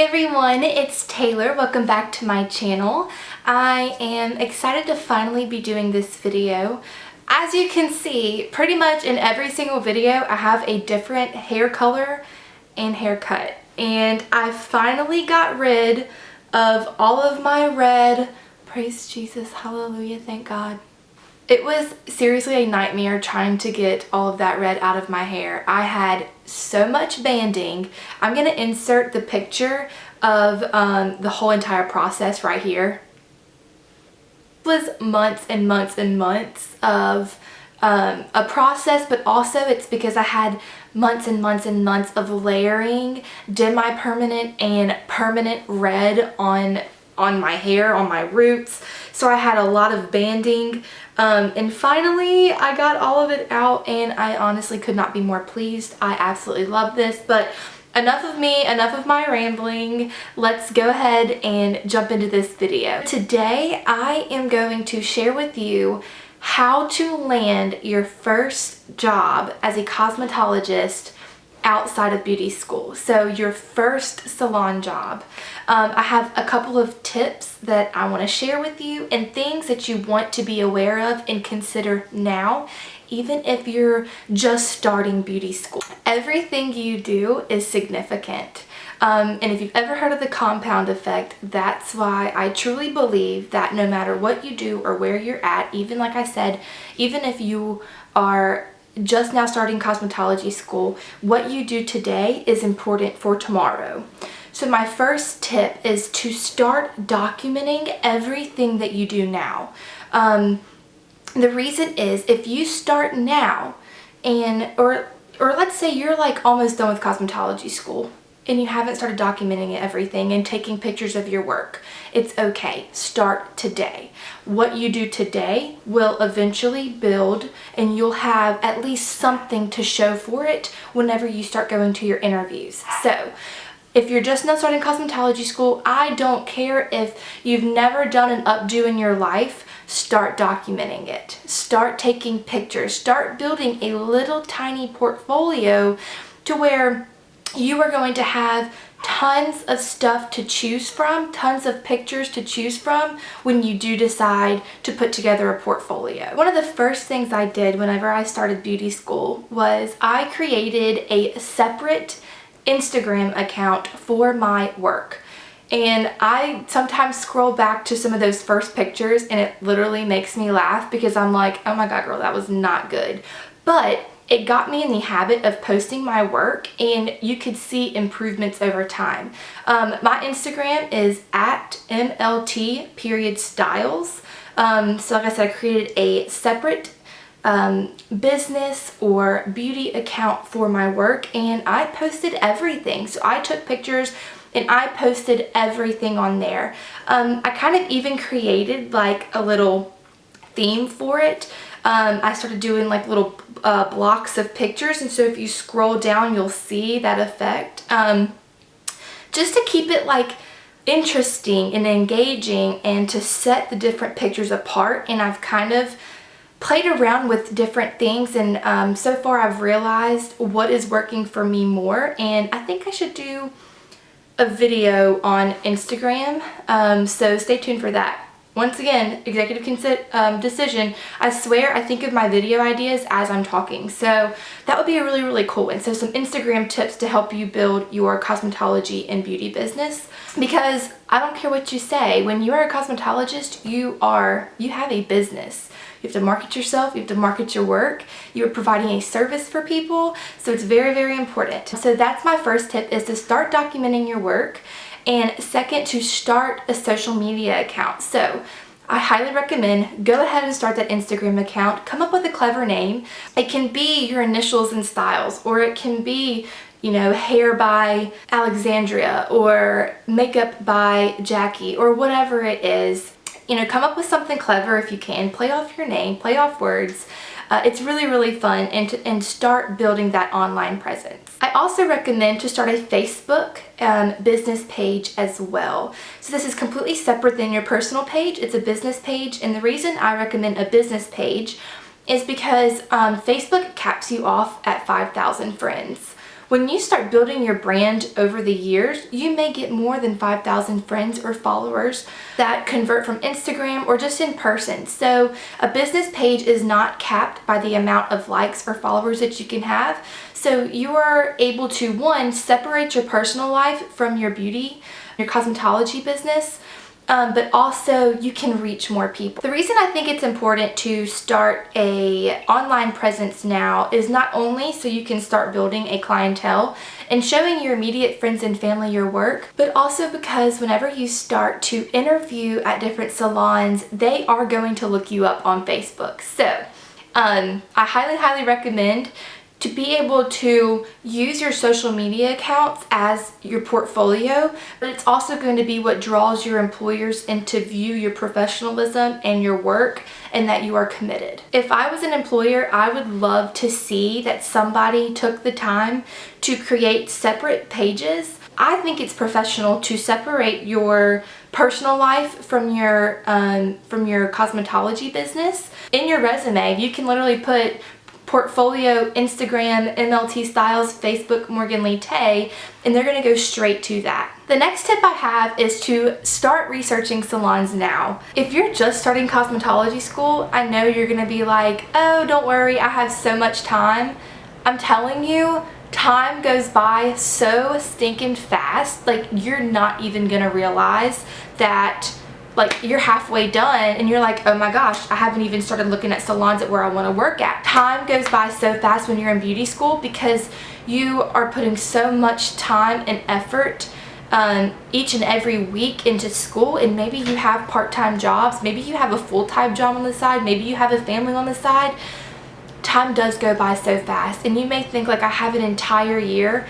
everyone, it's Taylor. Welcome back to my channel. I am excited to finally be doing this video. As you can see, pretty much in every single video I have a different hair color and haircut. And I finally got rid of all of my red. Praise Jesus, hallelujah, thank God. It was seriously a nightmare trying to get all of that red out of my hair. I had so much banding. I'm going to insert the picture of the whole entire process right here. It was months and months and months of a process, but also it's because I had months and months and months of layering demi-permanent and permanent red on my hair, on my roots. So I had a lot of banding. And finally I got all of it out and I honestly could not be more pleased. I absolutely love this, but enough of me, enough of my rambling. Let's go ahead and jump into this video. Today I am going to share with you how to land your first job as a cosmetologist outside of beauty school. So your first salon job. I have a couple of tips that I want to share with you and things that you want to be aware of and consider now, even if you're just starting beauty school. Everything you do is significant. And if you've ever heard of the compound effect, that's why I truly believe that no matter what you do or where you're at, even like I said, even if you are just now starting cosmetology school, what you do today is important for tomorrow. So my first tip is to start documenting everything that you do now. The reason is if you start now and or let's say you're like almost done with cosmetology school and you haven't started documenting everything and taking pictures of your work, it's okay. Start today. What you do today will eventually build and you'll have at least something to show for it whenever you start going to your interviews. So if you're just now starting cosmetology school, I don't care if you've never done an updo in your life, start documenting it. Start taking pictures. Start building a little tiny portfolio to where you are going to have tons of stuff to choose from, tons of pictures to choose from when you do decide to put together a portfolio. One of the first things I did whenever I started beauty school was I created a separate Instagram account for my work. And I sometimes scroll back to some of those first pictures and it literally makes me laugh because I'm like, oh my God, girl, that was not good. But it got me in the habit of posting my work and you could see improvements over time. My Instagram is at MLT_styles. So like I said, I created a separate business or beauty account for my work and I posted everything. So I took pictures and I posted everything on there. I kind of even created like a little theme for it. I started doing like little blocks of pictures, and so if you scroll down you'll see that effect. Just to keep it like interesting and engaging and to set the different pictures apart, and I've kind of played around with different things and so far I've realized what is working for me more, and I think I should do a video on Instagram, so stay tuned for that. Once again, executive decision. I swear I think of my video ideas as I'm talking, so that would be a really, really cool one. So some Instagram tips to help you build your cosmetology and beauty business, because I don't care what you say, when you are a cosmetologist, you have a business. You have to market yourself, you have to market your work, you are providing a service for people, so it's very, very important. So that's my first tip, is to start documenting your work. And second, to start a social media account. So I highly recommend go ahead and start that Instagram account. Come up with a clever name. It can be your initials and styles, or it can be, you know, hair by Alexandria or makeup by Jackie, or whatever it is. You know, come up with something clever if you can. Play off your name, play off words. It's really, really fun, and start building that online presence. I also recommend to start a Facebook business page as well. So this is completely separate than your personal page. It's a business page, and the reason I recommend a business page is because Facebook caps you off at 5,000 friends. When you start building your brand over the years, you may get more than 5,000 friends or followers that convert from Instagram or just in person. So a business page is not capped by the amount of likes or followers that you can have. So you are able to, one, separate your personal life from your beauty, your cosmetology business, but also you can reach more people. The reason I think it's important to start a online presence now is not only so you can start building a clientele and showing your immediate friends and family your work, but also because whenever you start to interview at different salons, they are going to look you up on Facebook. So I highly recommend to be able to use your social media accounts as your portfolio, but it's also going to be what draws your employers in to view your professionalism and your work and that you are committed. If I was an employer, I would love to see that somebody took the time to create separate pages. I think it's professional to separate your personal life from your cosmetology business. In your resume, you can literally put portfolio, Instagram, MLT Styles, Facebook, Morgan Lee Tay, and they're gonna go straight to that. The next tip I have is to start researching salons now. If you're just starting cosmetology school, I know you're gonna be like, oh, don't worry, I have so much time. I'm telling you, time goes by so stinking fast, like you're not even gonna realize that like you're halfway done and you're like, oh my gosh, I haven't even started looking at salons at where I want to work at. Time goes by so fast when you're in beauty school because you are putting so much time and effort each and every week into school, and maybe you have part-time jobs, maybe you have a full-time job on the side, maybe you have a family on the side. Time does go by so fast, and you may think like I have an entire year.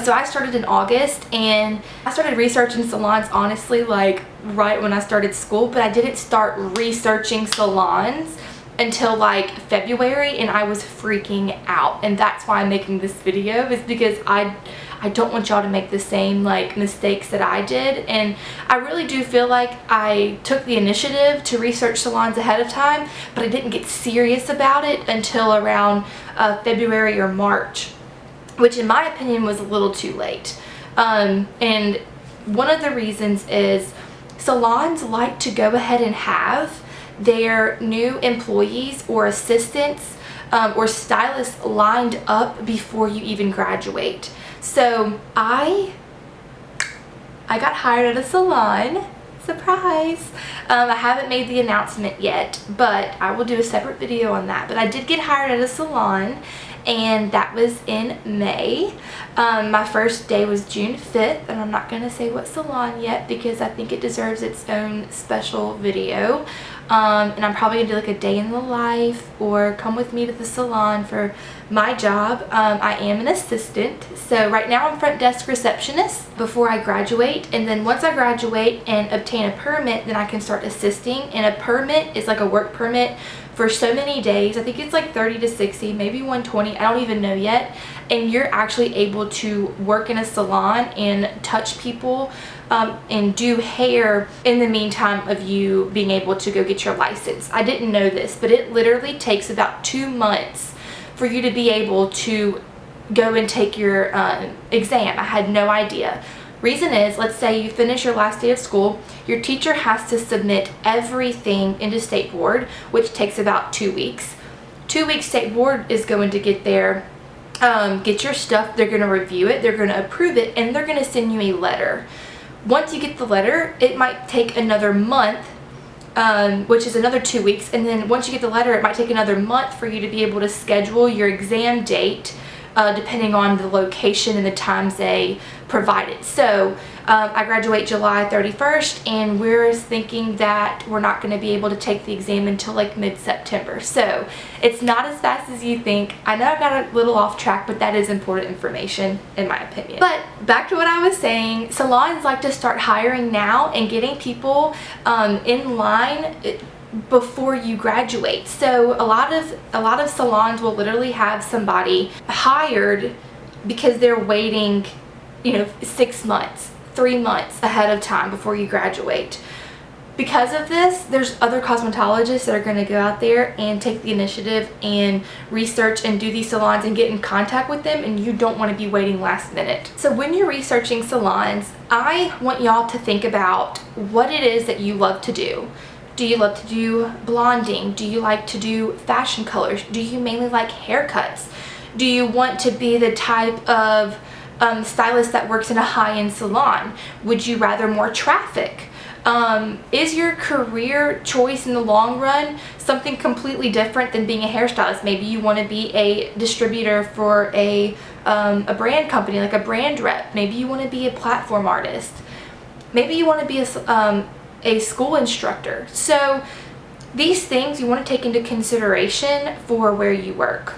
So I started in August, and I started researching salons honestly like right when I started school, but I didn't start researching salons until like February, and I was freaking out. And that's why I'm making this video, is because I don't want y'all to make the same like mistakes that I did. And I really do feel like I took the initiative to research salons ahead of time, but I didn't get serious about it until around February or March, which in my opinion was a little too late. And one of the reasons is salons like to go ahead and have their new employees or assistants or stylists lined up before you even graduate. So I got hired at a salon. Surprise! I haven't made the announcement yet, but I will do a separate video on that. But I did get hired at a salon, and that was in May. My first day was June 5th, and I'm not going to say what salon yet because I think it deserves its own special video. And I'm probably going to do like a day in the life or come with me to the salon for my job. I am an assistant, so right now I'm front desk receptionist before I graduate, and then once I graduate and obtain a permit, then I can start assisting. And a permit is like a work permit for so many days. I think it's like 30 to 60, maybe 120, I don't even know yet. And you're actually able to work in a salon and touch people and do hair in the meantime of you being able to go get your license. I didn't know this, but it literally takes about 2 months for you to be able to go and take your exam. I had no idea. Reason is, let's say you finish your last day of school, your teacher has to submit everything into state board, which takes about 2 weeks. 2 weeks state board is going to get there, get your stuff, they're going to review it, they're going to approve it, and they're going to send you a letter. Once you get the letter, it might take another month, which is another 2 weeks, and then once you get the letter, it might take another month for you to be able to schedule your exam date, depending on the location and the times they provided. So I graduate July 31st, and we're thinking that we're not going to be able to take the exam until like mid-September. So it's not as fast as you think. I know I got a little off track, but that is important information in my opinion. But back to what I was saying, salons like to start hiring now and getting people in line before you graduate. So a lot of salons will literally have somebody hired because they're waiting, you know, 6 months, 3 months ahead of time before you graduate. Because of this, there's other cosmetologists that are going to go out there and take the initiative and research and do these salons and get in contact with them, and you don't want to be waiting last minute. So when you're researching salons, I want y'all to think about what it is that you love to do. Do you love to do blonding? Do you like to do fashion colors? Do you mainly like haircuts? Do you want to be the type of stylist that works in a high-end salon? Would you rather more traffic? Is your career choice in the long run something completely different than being a hairstylist? Maybe you want to be a distributor for a brand company, like a brand rep. Maybe you want to be a platform artist. Maybe you want to be a school instructor. So these things you want to take into consideration for where you work.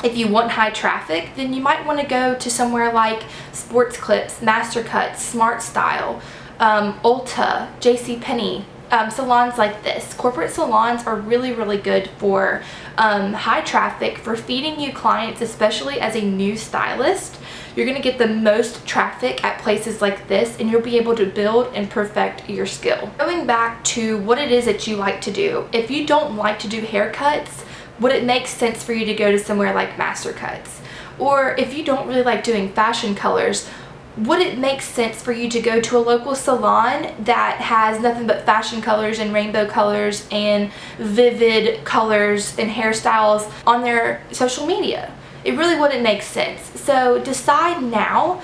If you want high traffic, then you might want to go to somewhere like Sports Clips, Mastercuts, Smart Style, Ulta, JCPenney, salons like this. Corporate salons are really, really good for high traffic, for feeding you clients, especially as a new stylist. You're going to get the most traffic at places like this, and you'll be able to build and perfect your skill. Going back to what it is that you like to do, if you don't like to do haircuts, would it make sense for you to go to somewhere like Mastercuts? Or if you don't really like doing fashion colors, would it make sense for you to go to a local salon that has nothing but fashion colors and rainbow colors and vivid colors and hairstyles on their social media? It really wouldn't make sense. So decide now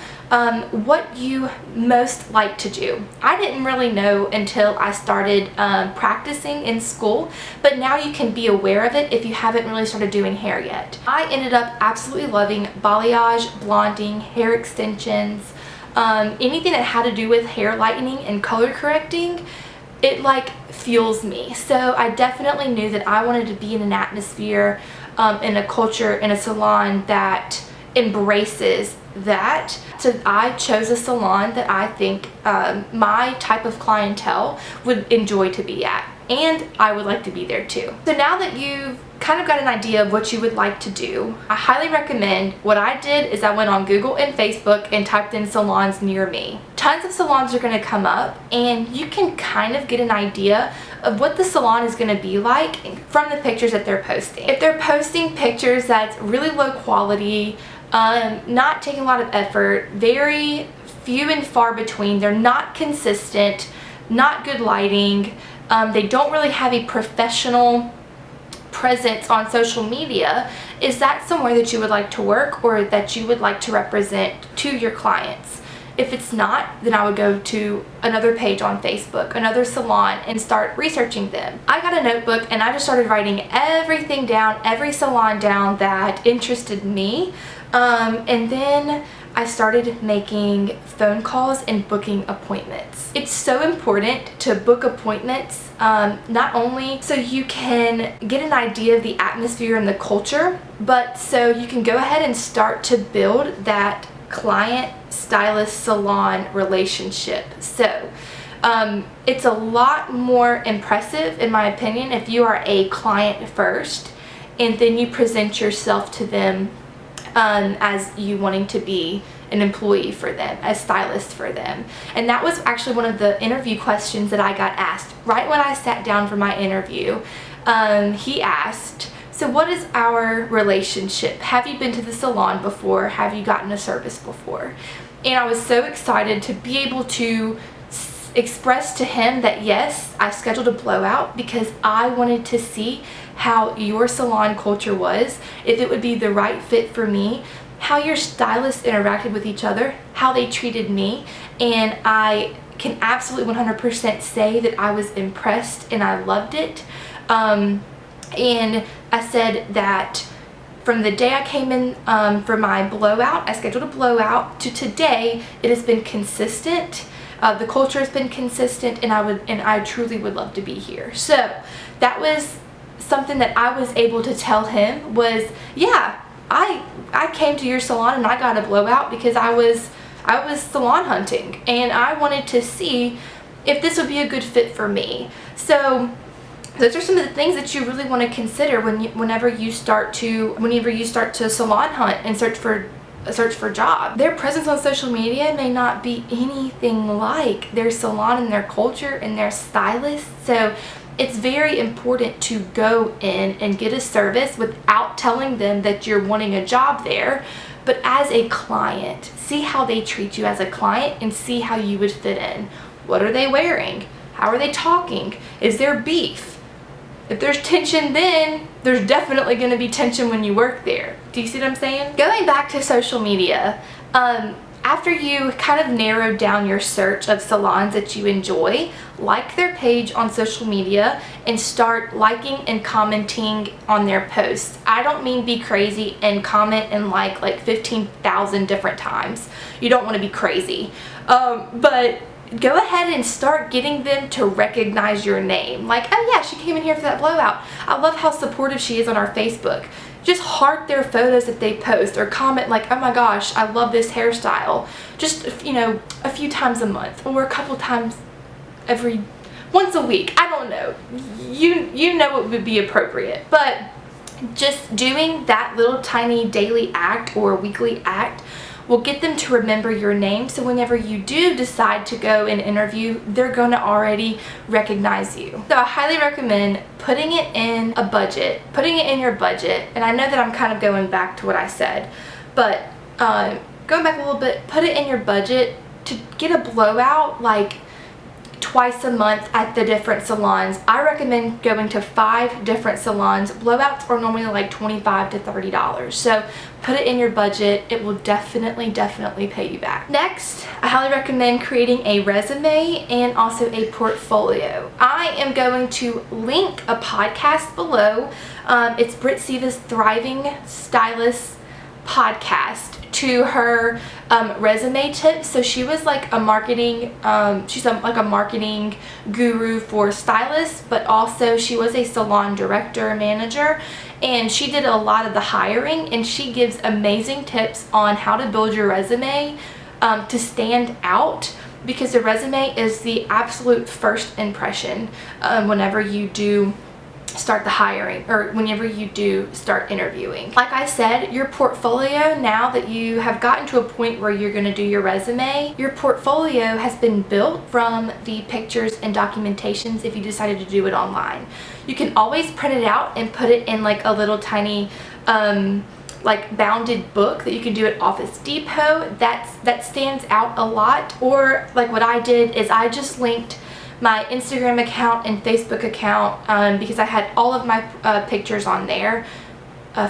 what you most like to do. I didn't really know until I started practicing in school, but now you can be aware of it if you haven't really started doing hair yet. I ended up absolutely loving balayage, blonding, hair extensions, anything that had to do with hair lightening and color correcting. It like fuels me. So I definitely knew that I wanted to be in an atmosphere, in a culture, in a salon that embraces that. So I chose a salon that I think my type of clientele would enjoy to be at, and I would like to be there too. So now that you've kind of got an idea of what you would like to do, I highly recommend, what I did is I went on Google and Facebook and typed in salons near me. Tons of salons are going to come up, and you can kind of get an idea of what the salon is going to be like from the pictures that they're posting. If they're posting pictures that's really low quality, not taking a lot of effort, very few and far between, they're not consistent, not good lighting, they don't really have a professional presence on social media, is that somewhere that you would like to work or that you would like to represent to your clients? If it's not, then I would go to another page on Facebook, another salon, and start researching them. I got a notebook and I just started writing everything down, every salon down that interested me, and then I started making phone calls and booking appointments. It's so important to book appointments, not only so you can get an idea of the atmosphere and the culture, but so you can go ahead and start to build that client stylist salon relationship. So it's a lot more impressive, in my opinion, if you are a client first and then you present yourself to them as you wanting to be an employee for them, a stylist for them. And that was actually one of the interview questions that I got asked right when I sat down for my interview. He asked, so what is our relationship? Have you been to the salon before? Have you gotten a service before? And I was so excited to be able to express to him that yes, I scheduled a blowout because I wanted to see how your salon culture was, if it would be the right fit for me, how your stylists interacted with each other, how they treated me, and I can absolutely 100% say that I was impressed and I loved it. And I said that from the day I came in for my blowout, I scheduled a blowout, to today, it has been consistent. The culture has been consistent, and I truly would love to be here. So that was something that I was able to tell him was, yeah, I came to your salon and I got a blowout because I was salon hunting and I wanted to see if this would be a good fit for me. So those are some of the things that you really want to consider whenever you start to salon hunt and search for search for a job. Their presence on social media may not be anything like their salon and their culture and their stylist. So it's very important to go in and get a service without telling them that you're wanting a job there, but as a client. See how they treat you as a client and see how you would fit in. What are they wearing? How are they talking? Is there beef? If there's tension, then there's definitely going to be tension when you work there. Do you see what I'm saying? Going back to social media, after you kind of narrow down your search of salons that you enjoy, like their page on social media and start liking and commenting on their posts. I don't mean be crazy and comment and like 15,000 different times. You don't want to be crazy. But go ahead and start getting them to recognize your name. Like, oh yeah, she came in here for that blowout. I love how supportive she is on our Facebook. Just heart their photos that they post or comment like, oh my gosh, I love this hairstyle. Just, you know, a few times a month or a couple times once a week. I don't know. You know what would be appropriate. But just doing that little tiny daily act or weekly act will get them to remember your name, so whenever you do decide to go and interview, they're going to already recognize you. So I highly recommend putting it in a budget, putting it in your budget, and I know that I'm kind of going back to what I said, but going back a little bit, put it in your budget to get a blowout like twice a month at the different salons. I recommend going to 5 different salons. Blowouts are normally like $25 to $30. So put it in your budget. It will definitely pay you back. Next, I highly recommend creating a resume and also a portfolio. I am going to link a podcast below. It's Britt Siva's Thriving Stylist podcast to her resume tips. So she was like a marketing, like a marketing guru for stylists, but also she was a salon director, manager, and she did a lot of the hiring, and she gives amazing tips on how to build your resume to stand out, because the resume is the absolute first impression whenever you do start the hiring or whenever you do start interviewing. Like I said, your portfolio, now that you have gotten to a point where you're going to do your resume, your portfolio has been built from the pictures and documentations if you decided to do it online. You can always print it out and put it in like a little tiny like bounded book that you can do at Office Depot. That stands out a lot. Or like what I did is I just linked my Instagram account and Facebook account because I had all of my pictures on there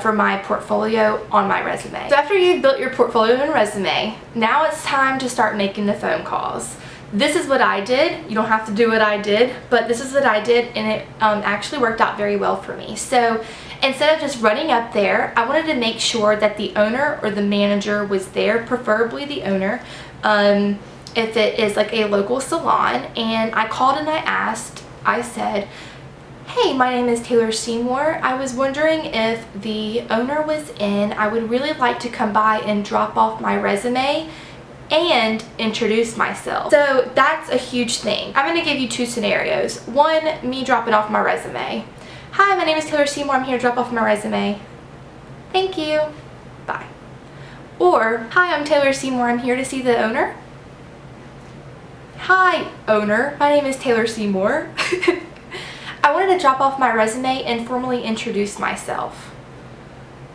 for my portfolio on my resume. So after you've built your portfolio and resume, now it's time to start making the phone calls. This is what I did. You don't have to do what I did, but this is what I did, and it actually worked out very well for me. So instead of just running up there, I wanted to make sure that the owner or the manager was there, preferably the owner. If it is like a local salon, and I called and I said, hey, my name is Taylor Seymour. I was wondering if the owner was in. I would really like to come by and drop off my resume and introduce myself. So that's a huge thing. I'm going to give you 2 scenarios. One, me dropping off my resume. Hi, my name is Taylor Seymour. I'm here to drop off my resume. Thank you. Bye. Or, hi, I'm Taylor Seymour. I'm here to see the owner. Hi, owner. My name is Taylor Seymour. I wanted to drop off my resume and formally introduce myself.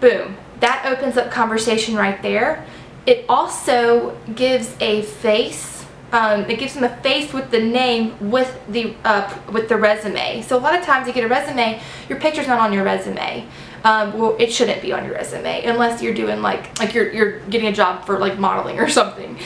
Boom. That opens up conversation right there. It also gives a face. It gives them a face with the name with the resume. So a lot of times you get a resume, your picture's not on your resume. Well, it shouldn't be on your resume unless you're doing like you're getting a job for like modeling or something.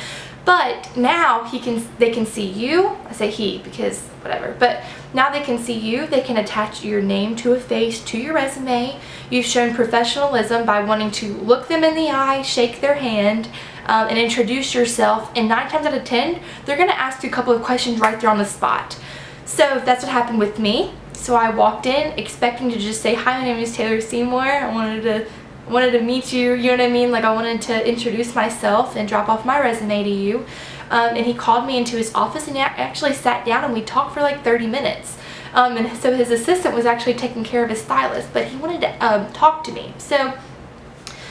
But now they can see you. I say he because whatever. But now they can see you. They can attach your name to a face to your resume. You've shown professionalism by wanting to look them in the eye, shake their hand, and introduce yourself. And 9 times out of 10, they're going to ask you a couple of questions right there on the spot. So that's what happened with me. So I walked in expecting to just say, hi, my name is Taylor Seymour. I wanted to meet you, you know what I mean? Like I wanted to introduce myself and drop off my resume to you. And he called me into his office and actually sat down and we talked for like 30 minutes. And so his assistant was actually taking care of his stylist, but he wanted to talk to me. So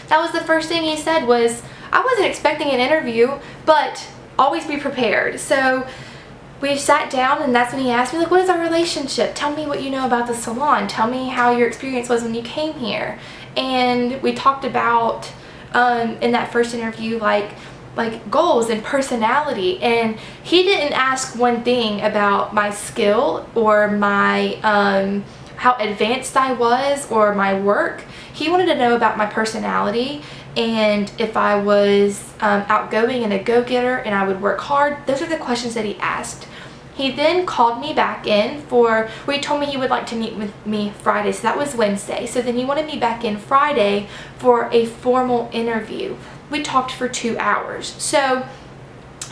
that was the first thing he said was, I wasn't expecting an interview, but always be prepared. So we sat down, and that's when he asked me, like, what is our relationship? Tell me what you know about the salon. Tell me how your experience was when you came here. And we talked about, in that first interview, like goals and personality. And he didn't ask one thing about my skill or my, how advanced I was or my work. He wanted to know about my personality and if I was outgoing and a go-getter and I would work hard. Those are the questions that he asked. He then called me back in where he told me he would like to meet with me Friday, so that was Wednesday. So then he wanted me back in Friday for a formal interview. We talked for 2 hours. So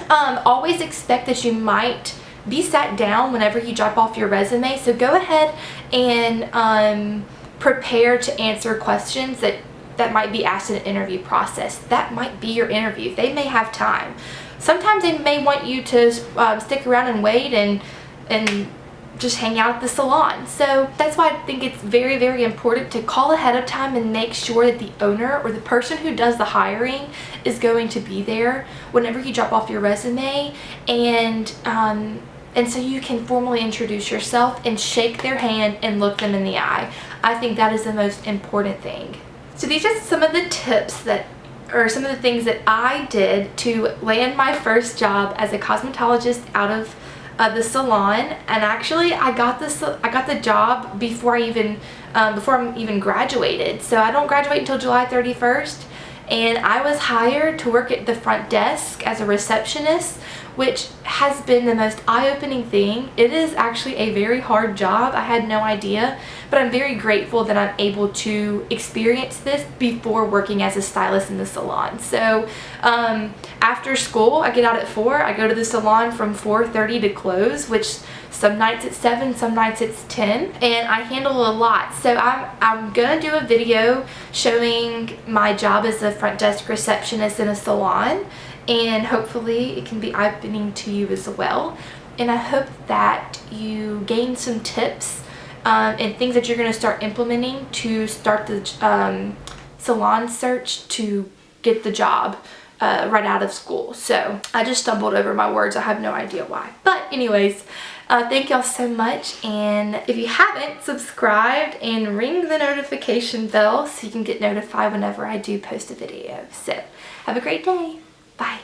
always expect that you might be sat down whenever you drop off your resume. So go ahead and prepare to answer questions that might be asked in an interview process. That might be your interview. They may have time. Sometimes they may want you to stick around and wait and just hang out at the salon. So that's why I think it's very, very important to call ahead of time and make sure that the owner or the person who does the hiring is going to be there whenever you drop off your resume, and so you can formally introduce yourself and shake their hand and look them in the eye. I think that is the most important thing. So these are some of the tips or some of the things that I did to land my first job as a cosmetologist out of the salon. And actually I got the job before I even graduated. So I don't graduate until July 31st, and I was hired to work at the front desk as a receptionist, which has been the most eye-opening thing. It is actually a very hard job. I had no idea, but I'm very grateful that I'm able to experience this before working as a stylist in the salon. So after school, I get out at 4. I go to the salon from 4:30 to close, which some nights it's 7, some nights it's 10, and I handle a lot. So I'm gonna do a video showing my job as a front desk receptionist in a salon, and hopefully it can be eye-opening to you as well. And I hope that you gain some tips and things that you're going to start implementing to start the salon search to get the job right out of school. So I just stumbled over my words. I have no idea why. But anyways, thank y'all so much. And if you haven't subscribed, and ring the notification bell so you can get notified whenever I do post a video. So have a great day. Bye.